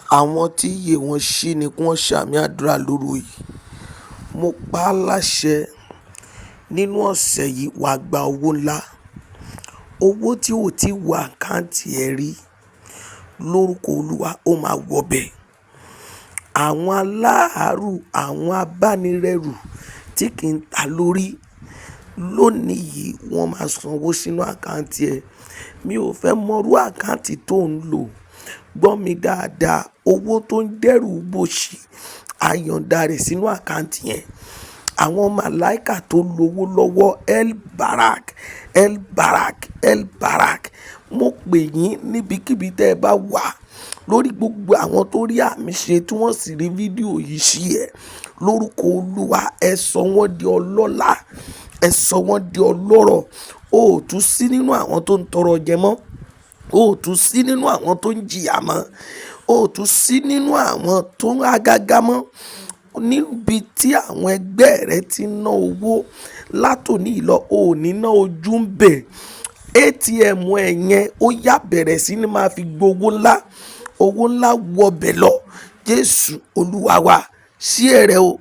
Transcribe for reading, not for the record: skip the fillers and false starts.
Àwọn tí iye wọn ṣí ni kí wọ́n ṣàmì àdúrà lóru yìí. Mo pa á láṣẹ nínú ọ̀sẹ̀ yìí wàá gba owó ńlá. Owó tí ò tí wọ àkáǹtì ẹ rí lórúkọ Olúwa ó máa wọbẹ̀. Àwọn aláàárù, àwọn abánirẹ́rù tí kì í ta lórí lónìí yìí wọ́n máa sanwó sínú àkáǹtì ẹ. Mi ò fẹ́ mọrú àkáǹtì tó ń lò. Gbọ́ mi dáadáa, owó tó ń dẹ́rù bòṣì àyàndá rẹ̀ sínú àkáǹtì yẹn. Àwọn màláìkà tó lówó lọ́wọ́ El Barak, El Barak, El Barak. Mo pè yín níbikíbi tẹ́ ẹ bá wà lórí gbogbo àwọn tó rí àmì ṣe tí wọ́n sì rí fídíò yìí sí ẹ̀. Lórúkọ Olúwa ẹ sọ wọ́n di ọlọ́lá, ẹ sọ wọ́n di ọlọ́rọ̀. O ò tún sí nínú àwọn tó ń tọrọ jẹ mọ́. O ò tún sí nínú àwọn tó ń jìyà mọ́. O ò tún sí nínú àwọn tó ń hágágá mọ́. Níbi tí àwọn ẹgbẹ́ rẹ ti ná owó látòní lọ, o ò ní ná ojú ń bẹ̀. ATM ẹ̀ yẹn ó yá bẹ̀rẹ̀ sí ní máa fi gbowó ńlá. Owó ńlá wọbẹ̀ lọ. Jésù Olúwa wa, sí ẹ̀rẹ̀ o.